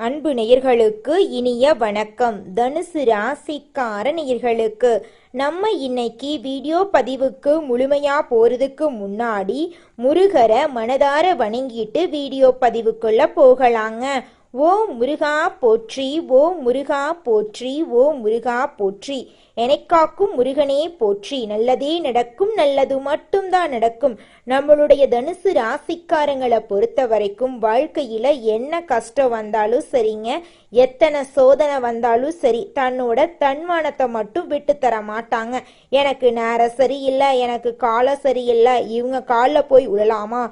அன்பு நேயர்களுக்கு இனிய வணக்கம். தனுசு ராசிக்கார நேயர்களுக்கு நம்ம இன்னைக்கு வீடியோ பதிவுக்கு முழுமையா போறதுக்கு முன்னாடி முருகரை மனதார வணங்கிட்டு வீடியோ பதிவுக்குள்ள போகலாங்க. ஓ முருகா போற்றி, ஓ முருகா போற்றி, ஓ முருகா போற்றி, எனக்காக்கும் முருகனே போற்றி. நல்லதே நடக்கும், நல்லது மட்டும்தான் நடக்கும். நம்மளுடைய தனுசு ராசிக்காரங்களை பொறுத்த வரைக்கும் வாழ்க்கையில என்ன கஷ்டம் வந்தாலும் சரிங்க, எத்தனை சோதனை வந்தாலும் சரி, தன்னோட தன்மானத்தை மட்டும் விட்டு தர மாட்டாங்க. எனக்கு நேரம் சரியில்லை, எனக்கு காலம் சரியில்லை, இவங்க காலில் போய் உழலாமா,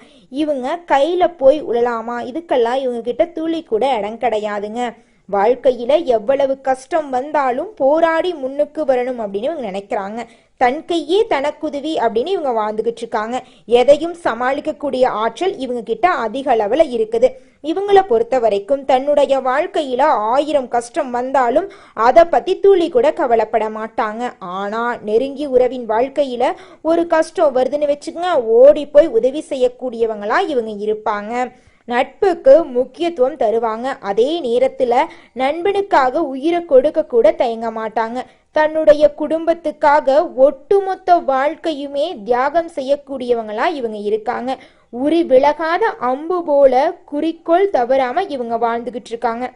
இவங்க கையில போய் உழலாமா, இதுக்கெல்லாம் இவங்க கிட்ட துளி கூட இடம் கிடையாதுங்க. வாழ்க்கையில எவ்வளவு கஷ்டம் வந்தாலும் போராடி முன்னுக்கு வரணும் அப்படின்னு இவங்க நினைக்கிறாங்க. தன் கையே தனக்குதவி அப்படின்னு இவங்க வாழ்ந்துகிட்டு இருக்காங்க. எதையும் சமாளிக்கக்கூடிய ஆற்றல் இவங்க கிட்ட அதிக அளவுல இருக்குது. இவங்களை பொறுத்த வரைக்கும் தன்னுடைய வாழ்க்கையில 1000 கஷ்டம் வந்தாலும் அதை பத்தி துளி கூட கவலைப்பட மாட்டாங்க. ஆனா நெருங்கி உறவின் வாழ்க்கையில ஒரு கஷ்டம் வருதுன்னு வச்சுக்கோங்க, ஓடி போய் உதவி செய்யக்கூடியவங்களா இவங்க இருப்பாங்க. நட்புக்கு முக்கியத்துவம் தருவாங்க. அதே நேரத்துல நண்பனுக்காக உயிரை கொடுக்க கூட தயங்க மாட்டாங்க. தன்னுடைய குடும்பத்துக்காக ஒட்டுமொத்த வாழ்க்கையுமே தியாகம் செய்யக்கூடியவங்களா இவங்க இருக்காங்க. உரி விலகாத அம்பு போல குறிக்கோள் தவறாம இவங்க வாழ்ந்துகிட்டு இருக்காங்க.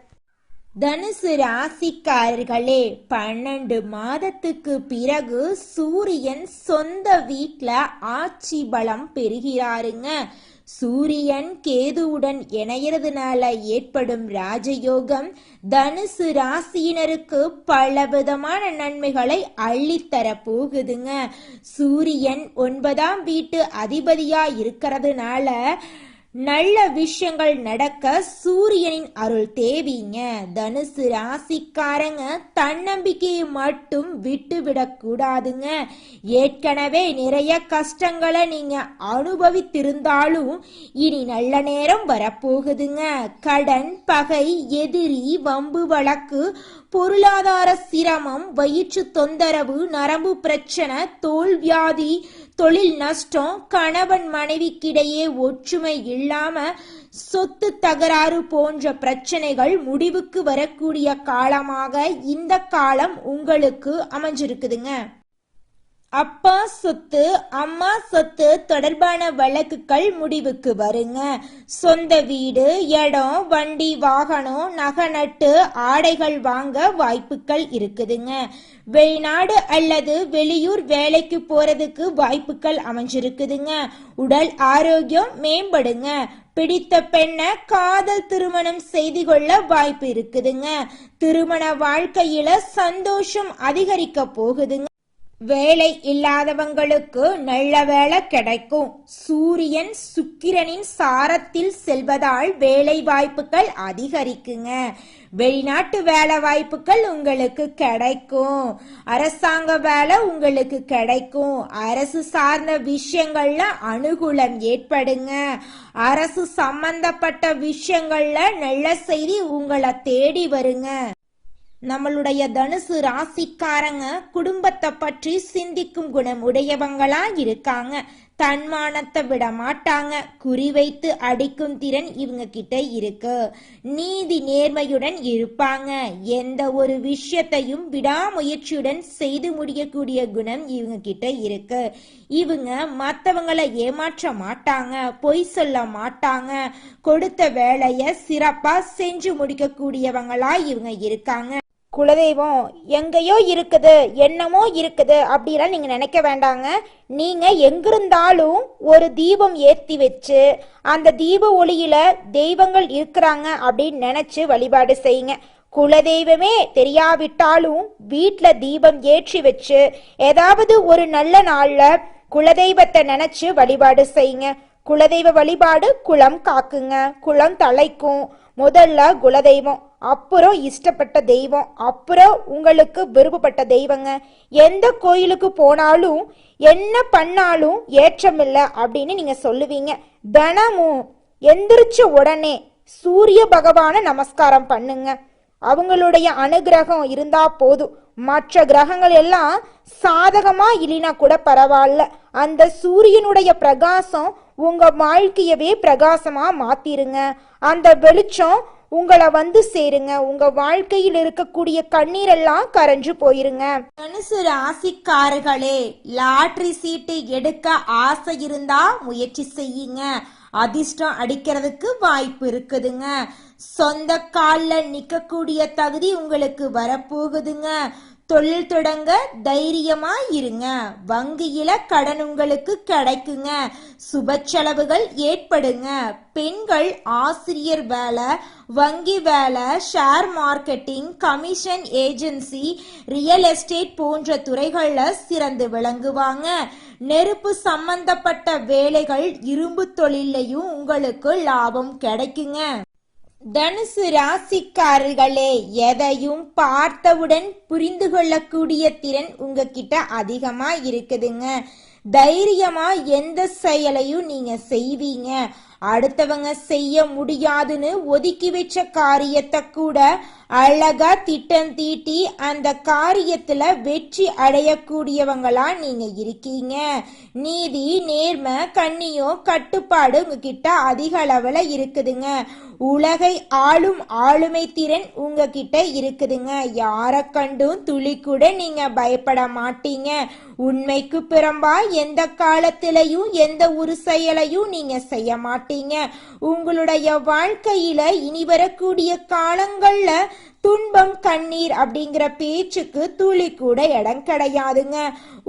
தனுசு ராசிக்காரர்களே, 12 மாதத்துக்கு பிறகு சூரியன் சொந்த வீட்ல ஆட்சி பலம் பெறுகிறாருங்க. சூரியன் கேதுவுடன் இணையறதுனால ஏற்படும் ராஜயோகம் தனுசு ராசியினருக்கு பலவிதமான நன்மைகளை அள்ளித்தர போகுதுங்க. சூரியன் 9ஆம் வீட்டு அதிபதியா இருக்கிறதுனால நல்ல விஷயங்கள் நடக்க சூரியனின் அருள் தேவைங்க. தனுசு ராசிக்காரங்க தன்னம்பிக்கையை மட்டும் விட்டுவிடக் கூடாதுங்க. ஏற்கனவே நிறைய கஷ்டங்களை நீங்க அனுபவித்திருந்தாலும் இனி நல்ல நேரம் வரப்போகுதுங்க. கடன், பகை, எதிரி, வம்பு வழக்கு, பொருளாதார சிரமம், வயிற்று தொந்தரவு, நரம்பு பிரச்சனை, தோல்வியாதி, தொழில் நஷ்டம், கணவன் மனைவிக்கிடையே ஒற்றுமை இல்லாம சொத்து தகராறு போன்ற பிரச்சனைகள் முடிவுக்கு வரக்கூடிய காலமாக இந்த காலம் உங்களுக்கு அமைஞ்சிருக்குதுங்க. அப்பா சொத்து, அம்மா சொத்து தொடர்பான வழக்குகள் முடிவுக்கு வருங்க. சொந்த வீடு, இடம், வண்டி, வாகனம், நகை நட்டு, ஆடைகள் வாங்க வாய்ப்புகள் இருக்குதுங்க. வெளிநாடு அல்லது வெளியூர் வேலைக்கு போறதுக்கு வாய்ப்புகள் அமைஞ்சிருக்குதுங்க. உடல் ஆரோக்கியம் மேம்படுங்க. பிடித்த பெண்ணை காதல் திருமணம் செய்து கொள்ள வாய்ப்பு இருக்குதுங்க. திருமண வாழ்க்கையில சந்தோஷம் அதிகரிக்க போகுதுங்க. வேலை இல்லாதவங்களுக்கு நல்ல வேலை கிடைக்கும். சூரியன் சுக்கிரனின் சாரத்தில் செல்வதால் வேலை வாய்ப்புகள் அதிகரிக்குங்க. வெளிநாட்டு வேலை வாய்ப்புகள் உங்களுக்கு கிடைக்கும். அரசாங்க வேலை உங்களுக்கு கிடைக்கும். அரசு சார்ந்த விஷயங்கள்ல அனுகூலம் ஏற்படுங்க. அரசு சம்பந்தப்பட்ட விஷயங்கள்ல நல்ல செய்தி உங்களை தேடி வருங்க. நம்மளுடைய தனுசு ராசிக்காரங்க குடும்பத்தை பற்றி சிந்திக்கும் குணம் உடையவங்களா இருக்காங்க. தன்மானத்தை விட மாட்டாங்க. குறிவைத்து அடிக்கும் திறன் இவங்க கிட்ட இருக்கு. நீதி நேர்மையுடன் இருப்பாங்க. எந்த ஒரு விஷயத்தையும் விடாமுயற்சியுடன் செய்து முடியக்கூடிய குணம் இவங்க கிட்ட இருக்கு. இவங்க மற்றவங்களை ஏமாற்ற மாட்டாங்க, பொய் சொல்ல மாட்டாங்க. கொடுத்த வேலையை சிறப்பா செஞ்சு முடிக்கக்கூடியவங்களா இவங்க இருக்காங்க. குலதெய்வம் எங்கேயோ இருக்குது, என்னமோ இருக்குது அப்படிலாம் நீங்க நினைக்க வேண்டாங்க. நீங்க எங்கிருந்தாலும் ஒரு தீபம் ஏற்றி வச்சு அந்த தீப ஒளியில தெய்வங்கள் இருக்கிறாங்க அப்படின்னு நினைச்சு வழிபாடு செய்யுங்க. குலதெய்வமே தெரியாவிட்டாலும் வீட்டுல தீபம் ஏற்றி வச்சு ஏதாவது ஒரு நல்ல நாள்ல குலதெய்வத்தை நினைச்சு வழிபாடு செய்யுங்க. குலதெய்வ வழிபாடு குலம் காக்குங்க, குலம் தலைக்கும். முதல்ல குலதெய்வம், அப்புறம் இஷ்டப்பட்ட தெய்வம், அப்புறம் உங்களுக்கு விருப்பப்பட்ட தெய்வங்க. எந்த கோயிலுக்கு போனாலும் என்ன பண்ணாலும் ஏற்றமில்லை அப்படின்னு நீங்க சொல்லுவீங்க. தினமும் எந்திரிச்ச உடனே சூரிய பகவான நமஸ்காரம் பண்ணுங்க. அவங்களுடைய அனுகிரகம் இருந்தா போதும். மற்ற கிரகங்கள் எல்லாம் சாதகமா இல்லைனா கூட பரவாயில்ல, அந்த சூரியனுடைய பிரகாசம் உங்க வாழ்க்கையவே பிரகாசமா மாத்திருங்க. அந்த வெளிச்சம் உங்களை வந்து சேருங்க. உங்க வாழ்க்கையில் இருக்கக்கூடிய கண்ணீரெல்லாம் கரைஞ்சு போயிருங்க. தனுசு ராசிக்காரர்களே, லாட்டரி சீட்டு எடுக்க ஆசை இருந்தா முயற்சி செய்யுங்க. அதிர்ஷ்டம் அடிக்கிறதுக்கு வாய்ப்பு இருக்குதுங்க. சொந்த காலில் நிற்கக்கூடிய தகுதி உங்களுக்கு வரப்போகுதுங்க. தொழில் தொடங்க தைரியமா இருங்க. வங்கியில கடன் உங்களுக்கு கிடைக்குங்க. சுப செலவுகள் ஏற்படுங்க. பெண்கள் ஆசிரியர் வேலை, வங்கி வேலை, share marketing, commission agency, real estate போன்ற துறைகளில் சிறந்து விளங்குவாங்க. நெருப்பு சம்பந்தப்பட்ட வேலைகள், இரும்பு தொழிலையும் உங்களுக்கு லாபம் கிடைக்குங்க. தனுசு ராசிக்காரர்களே, எதையும் பார்த்தவுடன் புரிந்து கொள்ளக்கூடிய திறன் உங்ககிட்ட அதிகமா இருக்குதுங்க. தைரியமா எந்த செயலையும் நீங்க செய்வீங்க. அடுத்தவங்க செய்ய முடியாதுன்னு ஒதுக்கி வச்ச காரியத்தை கூட அழகா திட்டம் தீட்டி அந்த காரியத்துல வெற்றி அடையக்கூடியவங்களா நீங்க இருக்கீங்க. நீதி, நேர்மை, கண்ணியம், கட்டுப்பாடு உங்ககிட்ட அதிக அளவுல இருக்குதுங்க. உலகை ஆளும் ஆளுமை திறன் உங்ககிட்ட இருக்குதுங்க. யாரை கண்டும் துளி கூட நீங்க பயப்பட மாட்டீங்க. உண்மைக்கு புறம்பா எந்த காலத்திலையும் எந்த ஒரு செயலையும் நீங்க செய்ய மாட்டீங்க. உங்களுடைய வாழ்க்கையில இனி வரக்கூடிய காலங்கள்ல துன்பம், கண்ணீர் அப்படிங்கிற பேச்சுக்கு துளி கூட இடம் கிடையாதுங்க.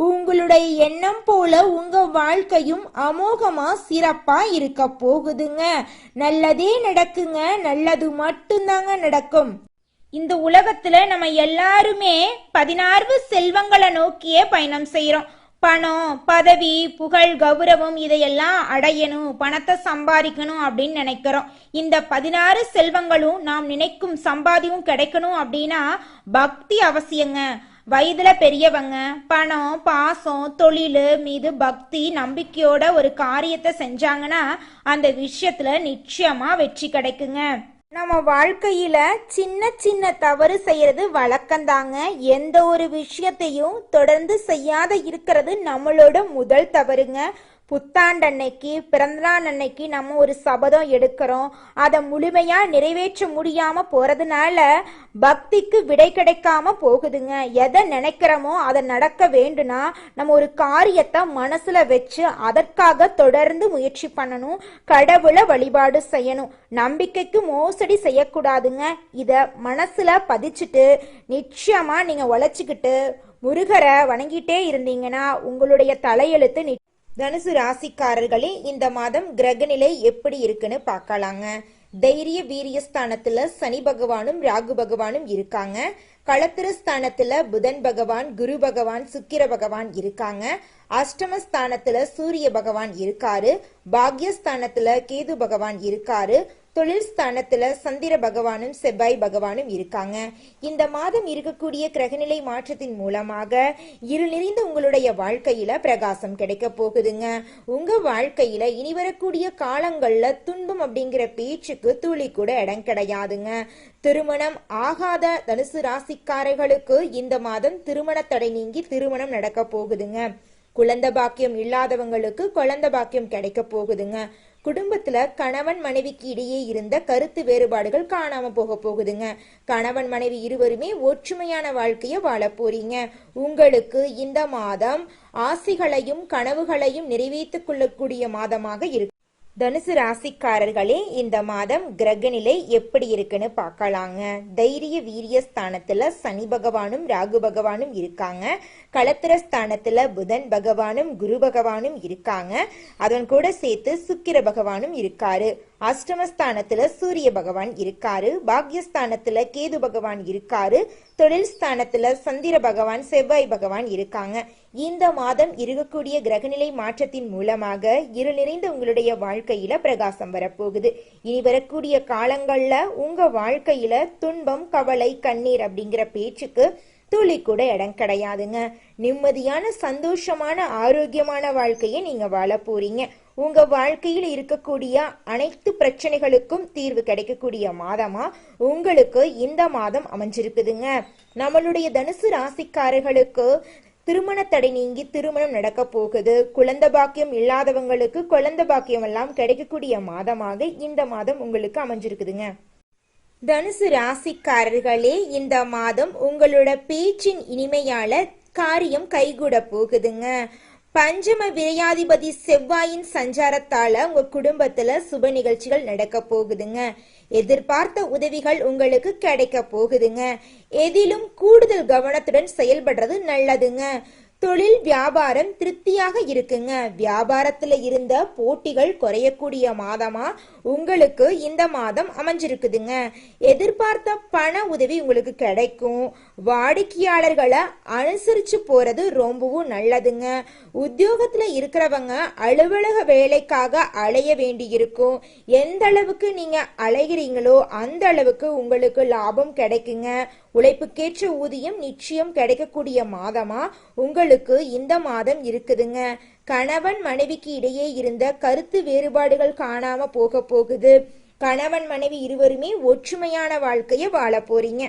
உங்களுடைய எண்ணம் போல உங்க வாழ்க்கையும் அமோகமா சிறப்பா இருக்க போகுதுங்க. நல்லதே நடக்குங்க. நல்லது மட்டும்தாங்க நடக்கும். இந்த உலகத்துல நம்ம எல்லாருமே 16 செல்வங்களை நோக்கியே பயணம் செய்யறோம். பணம், பதவி, புகழ், கௌரவம் இதையெல்லாம் அடையணும், பணத்தை சம்பாதிக்கணும் அப்படின்னு நினைக்கிறோம். இந்த 16 செல்வங்களும் நாம் நினைக்கும் சம்பாதியும் கிடைக்கணும் அப்படின்னா பக்தி அவசியங்க. வயதுல பெரியவங்க பணம், பாசம், தொழில் மீது பக்தி, நம்பிக்கையோட ஒரு காரியத்தை செஞ்சாங்கன்னா அந்த விஷயத்துல நிச்சயமா வெற்றி கிடைக்குங்க. நம்ம வாழ்க்கையில சின்ன சின்ன தவறு செய்யறது வழக்கம்தாங்க. எந்த ஒரு விஷயத்தையும் தொடர்ந்து செய்யாத இருக்கிறது நம்மளோட முதல் தவறுங்க. புத்தாண்டு அன்னைக்கு, பிறந்தநாள் அன்னைக்கு நம்ம ஒரு சபதம் எடுக்கிறோம். அதை முழுமையா நிறைவேற்ற முடியாம போறதுனால பக்திக்கு விடை கிடைக்காம போகுதுங்க. எதை நினைக்கிறோமோ அதை நடக்க வேண்டும்னா நம்ம ஒரு காரியத்தை மனசுல வச்சு அதற்காக தொடர்ந்து முயற்சி பண்ணணும். கடவுளை வழிபாடு செய்யணும். நம்பிக்கைக்கு மோசடி செய்யக்கூடாதுங்க. இத மனசுல பதிச்சுட்டு நிச்சயமா நீங்க உழைச்சிக்கிட்டு முருகரை வணங்கிட்டே இருந்தீங்கன்னா உங்களுடைய தலையெழுத்து. தனுசு ராசிக்காரர்களே, இந்த மாதம் கிரகநிலை எப்படி இருக்குன்னு பார்க்கலாங்க. தைரிய வீரியஸ்தானத்துல சனி பகவானும் ராகு பகவானும் இருக்காங்க. களத்திரஸ்தானத்துல புதன் பகவான், குரு பகவான், சுக்கிர பகவான் இருக்காங்க. அஷ்டமஸ்தானத்துல சூரிய பகவான் இருக்காரு. பாக்யஸ்தானத்துல கேது பகவான் இருக்காரு. தொழில் ஸ்தானத்துல சந்திர பகவானும் செவ்வாய் பகவானும் இருக்காங்க. இந்த மாதம் இருக்கக்கூடிய கிரகநிலை மாற்றத்தின் மூலமாக இருள் நிறைந்த உங்களுடைய வாழ்க்கையில பிரகாசம் கிடைக்க போகுதுங்க. உங்க வாழ்க்கையில இனி வரக்கூடிய காலங்கள்ல துன்பம் அப்படிங்கிற பேச்சுக்கு துளி கூட இடம் கிடையாதுங்க. திருமணம் ஆகாத தனுசு ராசிக்காரர்களுக்கு இந்த மாதம் திருமண தடை நீங்கி திருமணம் நடக்க போகுதுங்க. குழந்தை பாக்கியம் இல்லாதவங்களுக்கு குழந்தை பாக்கியம் கிடைக்க போகுதுங்க. குடும்பத்துல கணவன் மனைவிக்கு இடையே இருந்த கருத்து வேறுபாடுகள் காணாம போக போகுதுங்க. கணவன் மனைவி இருவருமே ஒற்றுமையான வாழ்க்கைய வாழ போறீங்க. உங்களுக்கு இந்த மாதம் ஆசைகளையும் கனவுகளையும் நிறைவேற்றிக் கொள்ளக்கூடிய மாதமாக இருக்கு. தனுசு ராசிக்காரர்களே, இந்த மாதம் கிரகநிலை எப்படி இருக்குன்னு பார்க்கலாங்க. தைரிய வீரியஸ்தானத்துல சனி பகவானும் ராகு பகவானும் இருக்காங்க. களத்திரஸ்தானத்துல புதன் பகவானும் குரு பகவானும் இருக்காங்க. அதன் கூட சேர்த்து சுக்கிர பகவானும் இருக்காரு. அஷ்டமஸ்தானத்துல சூரிய பகவான் இருக்காரு. பாக்யஸ்தானத்துல கேது பகவான் இருக்காரு. தொழில் ஸ்தானத்துல சந்திர பகவான், செவ்வாய் பகவான் இருக்காங்க. இந்த மாதம் இருக்கக்கூடிய கிரகநிலை மாற்றத்தின் மூலமாக இருள் நிறைந்த உங்களுடைய வாழ்க்கையில பிரகாசம் வரப்போகுது. இனி வரக்கூடிய காலங்கள்ல உங்க வாழ்க்கையில துன்பம், கவலை, கண்ணீர் அப்படிங்கிற பேச்சுக்கு துளி கூட இடம் கிடையாதுங்க. நிம்மதியான, சந்தோஷமான, ஆரோக்கியமான வாழ்க்கையை நீங்க வாழ போறீங்க. உங்க வாழ்க்கையில் இருக்கக்கூடிய அனைத்து பிரச்சனைகளுக்கும் தீர்வு கிடைக்கக்கூடிய மாதமா உங்களுக்கு இந்த மாதம் அமைஞ்சிருக்குதுங்க. நம்மளுடைய தனுசு ராசிக்காரர்களுக்கு திருமண தடை நீங்கி திருமணம் நடக்க போகுது. குழந்தை பாக்கியம் இல்லாதவங்களுக்கு குழந்தை பாக்கியம் எல்லாம் கிடைக்கக்கூடிய மாதமாக இந்த மாதம் உங்களுக்கு அமைஞ்சிருக்குதுங்க. தனுசு ராசிக்காரர்களே, இந்த மாதம் உங்களோட பேச்சின் இனிமையால காரியம் கைகூட போகுதுங்க. பஞ்சம விரையாதிபதி செவ்வாயின் சஞ்சாரத்தால உங்க குடும்பத்துல சுப நிகழ்ச்சிகள் நடக்க போகுதுங்க. எதிர்பார்த்த உதவிகள் உங்களுக்கு கிடைக்க போகுதுங்க. எதிலும் கூடுதல் கவனத்துடன் செயல்படுறது நல்லதுங்க. தொழில் வியாபாரம் திருப்தியாக இருக்குங்க. வியாபாரத்துல இருந்த போட்டிகள் குறையக்கூடிய மாதமா உங்களுக்கு இந்த மாதம் அமைஞ்சிருக்குதுங்க. எதிர்பார்த்த பண உதவி உங்களுக்கு கிடைக்கும். வாடிக்கையாளர்களை அனுசரிச்சு போறது ரொம்பவும் நல்லதுங்க. உத்தியோகத்துல இருக்கிறவங்க அலுவலக வேலைக்காக அலைய வேண்டி இருக்கும். எந்த அளவுக்கு நீங்க அலைகிறீங்களோ அந்த அளவுக்கு உங்களுக்கு லாபம் கிடைக்குங்க. உழைப்புக்கேற்ற ஊதியம் நிச்சயம் கிடைக்கக்கூடிய மாதமா உங்களுக்கு இந்த மாதம் இருக்குதுங்க. கணவன் மனைவிக்கு இடையே இருந்த கருத்து வேறுபாடுகள் காணாம போகுது. கணவன் மனைவி இருவருமே ஒற்றுமையான வாழ்க்கைய வாழ போறீங்க.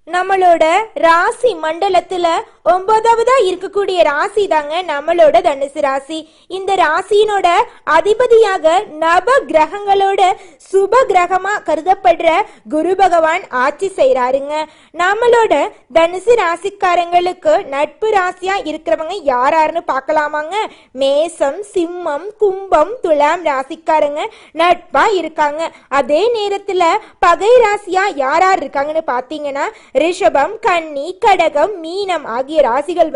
நம்மளோட ராசி மண்டலத்துல 9வதா இருக்கக்கூடிய ராசி தாங்க நம்மளோட தனுசு ராசி. இந்த ராசியினோட அதிபதியாக நவ கிரகங்களோட சுப கிரகமா கருதப்படுற குரு பகவான் ஆட்சி செய்யறாருங்க. நம்மளோட தனுசு ராசிக்காரங்களுக்கு நட்பு ராசியா இருக்கிறவங்க யாராருன்னு பார்க்கலாமாங்க. மேசம், சிம்மம், கும்பம், துலாம் ராசிக்காரங்க நட்பா இருக்காங்க. அதே நேரத்துல பகை ராசியா யார் இருக்காங்கன்னு பாத்தீங்கன்னா ரிஷபம், கன்னி, கடகம், மீனம் ஆகிய ராசிகள்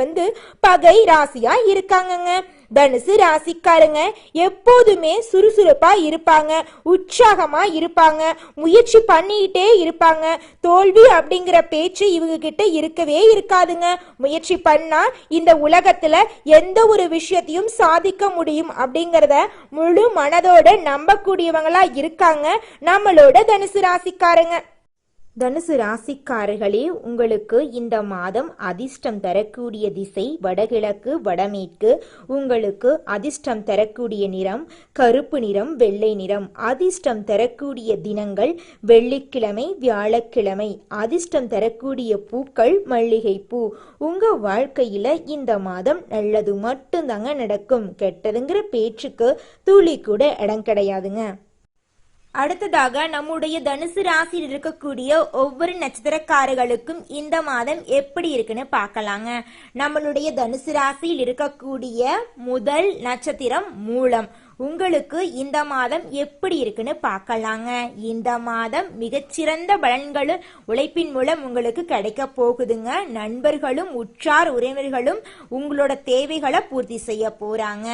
பகை ராசியா இருக்காங்கங்க. தனுசு ராசிக்காரங்க எப்போதுமே சுறுசுறுப்பா இருப்பாங்க, உற்சாகமா இருப்பாங்க, முயற்சி பண்ணிக்கிட்டே இருப்பாங்க. தோல்வி அப்படிங்கிற பேச்சு இவங்க கிட்ட இருக்கவே இருக்காதுங்க. முயற்சி பண்ணா இந்த உலகத்துல எந்த ஒரு விஷயத்தையும் சாதிக்க முடியும் அப்படிங்கறத முழு மனதோட நம்பக்கூடியவங்களா இருக்காங்க நம்மளோட தனுசு ராசிக்காரங்க. தனுசு ராசிக்காரர்களே, உங்களுக்கு இந்த மாதம் அதிர்ஷ்டம் தரக்கூடிய திசை வடகிழக்கு, வடமேற்கு. உங்களுக்கு அதிர்ஷ்டம் தரக்கூடிய நிறம் கருப்பு நிறம், வெள்ளை நிறம். அதிர்ஷ்டம் தரக்கூடிய தினங்கள் வெள்ளிக்கிழமை, வியாழக்கிழமை. அதிர்ஷ்டம் தரக்கூடிய பூக்கள் மல்லிகை பூ. உங்க வாழ்க்கையில இந்த மாதம் நல்லது மட்டும்தாங்க நடக்கும். கெட்டதுங்கிற பேச்சுக்கு துளி கூட இடம் கிடையாதுங்க. அடுத்ததாக நம்முடைய தனுசு ராசியில் இருக்கக்கூடிய ஒவ்வொரு நட்சத்திரக்காரர்களுக்கும் இந்த மாதம் எப்படி இருக்குன்னு பார்க்கலாங்க. நம்மளுடைய தனுசு ராசியில் இருக்கக்கூடிய முதல் நட்சத்திரம் மூலம். உங்களுக்கு இந்த மாதம் எப்படி இருக்குன்னு பார்க்கலாங்க. இந்த மாதம் மிகச்சிறந்த பலன்களும் உழைப்பின் மூலம் உங்களுக்கு கிடைக்க போகுதுங்க. நண்பர்களும் உற்றார் உறவினர்களும் உங்களோட தேவைகளை பூர்த்தி செய்ய போறாங்க.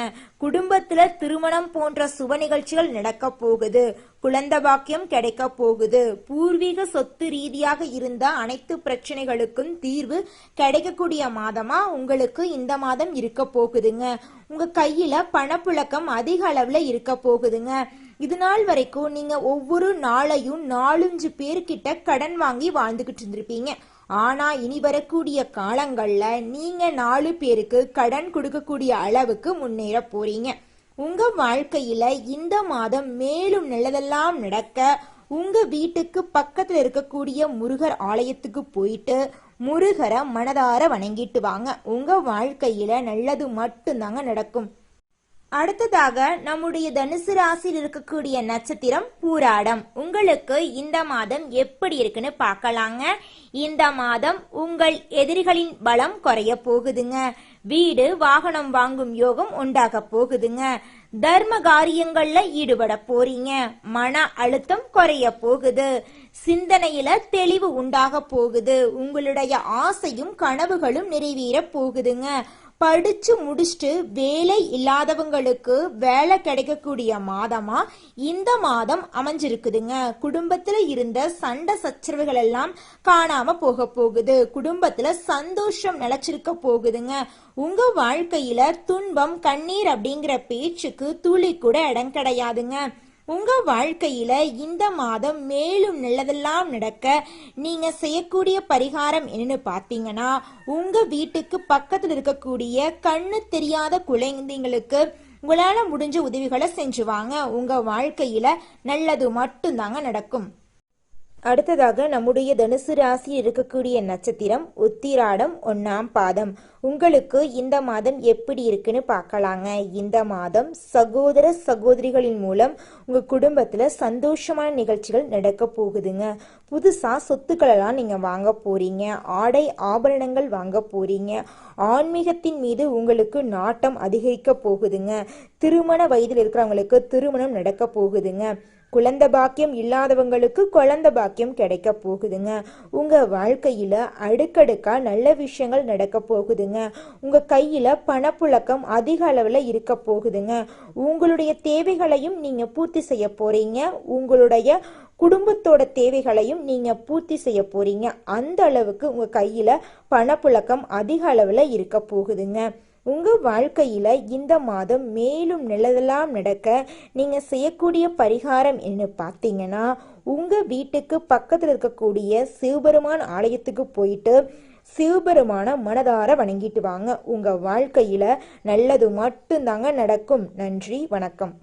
குடும்பத்துல திருமணம் போன்ற சுப நிகழ்ச்சிகள் நடக்க போகுது. குழந்தை பாக்கியம் கிடைக்க போகுது. பூர்வீக சொத்து ரீதியாக இருந்த அனைத்து பிரச்சனைகளுக்கும் தீர்வு கிடைக்கக்கூடிய மாதமா உங்களுக்கு இந்த மாதம் இருக்க போகுதுங்க. உங்க கையில பணப்புழக்கம் அதிக அளவுல இருக்க போகுதுங்க. இது நாள் வரைக்கும் நீங்க ஒவ்வொரு நாளையும் 4-5 பேர்கிட்ட கடன் வாங்கி வாழ்ந்துகிட்டு இருந்திருப்பீங்க. ஆனா இனி வரக்கூடிய காலங்கள்ல நீங்க 4 பேருக்கு கடன் கொடுக்கக்கூடிய அளவுக்கு முன்னேற போறீங்க. உங்க வாழ்க்கையில இந்த மாதம் மேலும் நல்லதெல்லாம் நடக்க உங்க வீட்டுக்கு பக்கத்துல இருக்கக்கூடிய முருகர் ஆலயத்துக்கு போயிட்டு முருகரை மனதார வணங்கிட்டு வாங்க. உங்க வாழ்க்கையில நல்லது மட்டும்தாங்க நடக்கும். அடுத்ததாக நம்முடைய தனுசு ராசியில் இருக்கக்கூடிய நட்சத்திரம் பூராடம். உங்களுக்கு இந்த மாதம் எப்படி இருக்குன்னு பார்க்கலாங்க. இந்த மாதம் உங்கள் எதிரிகளின் பலம் குறைய போகுதுங்க. வீடு வாகனம் வாங்கும் யோகம் உண்டாக போகுதுங்க. தர்ம காரியங்கள்ல ஈடுபட போறீங்க. மன அழுத்தம் குறைய போகுது. சிந்தனையில தெளிவு உண்டாக போகுது. உங்களுடைய ஆசையும் கனவுகளும் நிறைவேற போகுதுங்க. படிச்சு முடிச்சுட்டு வேலை இல்லாதவங்களுக்கு வேலை கிடைக்கக்கூடிய மாதமா இந்த மாதம் அமைஞ்சிருக்குதுங்க. குடும்பத்துல இருந்த சண்டை சச்சரவுகள் எல்லாம் காணாம போக போகுது. குடும்பத்துல சந்தோஷம் நிலைச்சிருக்க போகுதுங்க. உங்க வாழ்க்கையில துன்பம் கண்ணீர் அப்படிங்கிற பேச்சுக்கு துளி கூட இடம் கிடையாதுங்க. உங்க வாழ்க்கையில இந்த மாதம் மேலும் நல்லதெல்லாம் நடக்க நீங்க செய்யக்கூடிய பரிகாரம் என்னன்னு பாத்தீங்கன்னா, உங்க வீட்டுக்கு பக்கத்துல இருக்கக்கூடிய கண்ணு தெரியாத குழந்தைங்களுக்கு உங்களால முடிஞ்ச உதவிகளை செஞ்சுவாங்க. உங்க வாழ்க்கையில நல்லது மட்டும்தாங்க நடக்கும். அடுத்ததாக நம்முடைய தனுசு ராசியில் இருக்கக்கூடிய நட்சத்திரம் உத்திராடம் 1ஆம் பாதம். உங்களுக்கு இந்த மாதம் எப்படி இருக்குன்னு பார்க்கலாங்க. இந்த மாதம் சகோதர சகோதரிகளின் மூலம் உங்க குடும்பத்துல சந்தோஷமான நிகழ்ச்சிகள் நடக்க போகுதுங்க. புதுசா சொத்துக்களெல்லாம் நீங்க வாங்க போறீங்க. ஆடை ஆபரணங்கள் வாங்க போறீங்க. ஆன்மீகத்தின் மீது உங்களுக்கு நாட்டம் அதிகரிக்க போகுதுங்க. திருமண வயதில் இருக்கிறவங்களுக்கு திருமணம் நடக்க போகுதுங்க. குழந்தை பாக்கியம் இல்லாதவங்களுக்கு குழந்தை பாக்கியம் கிடைக்க போகுதுங்க. உங்க வாழ்க்கையில அடுக்கடுக்கா நல்ல விஷயங்கள் நடக்க போகுதுங்க. உங்க கையில பணப்புழக்கம் அதிக அளவுல இருக்க போகுதுங்க. உங்களுடைய தேவைகளையும் நீங்க பூர்த்தி செய்ய போறீங்க. உங்களுடைய குடும்பத்தோட தேவைகளையும் நீங்க பூர்த்தி செய்ய போறீங்க. அந்த அளவுக்கு உங்க கையில பணப்புழக்கம் அதிக அளவுல இருக்க போகுதுங்க. உங்க வாழ்க்கையில இந்த மாதம் மேலும் நல்லதெல்லாம் நடக்க நீங்க செய்யக்கூடிய பரிகாரம் என்ன பார்த்தீங்கன்னா, உங்க வீட்டுக்கு பக்கத்தில் இருக்கக்கூடிய சிவபெருமான் ஆலயத்துக்கு போயிட்டு சிவபெருமான மனதார வணங்கிட்டு வாங்க. உங்க வாழ்க்கையில நல்லது மட்டும்தாங்க நடக்கும். நன்றி, வணக்கம்.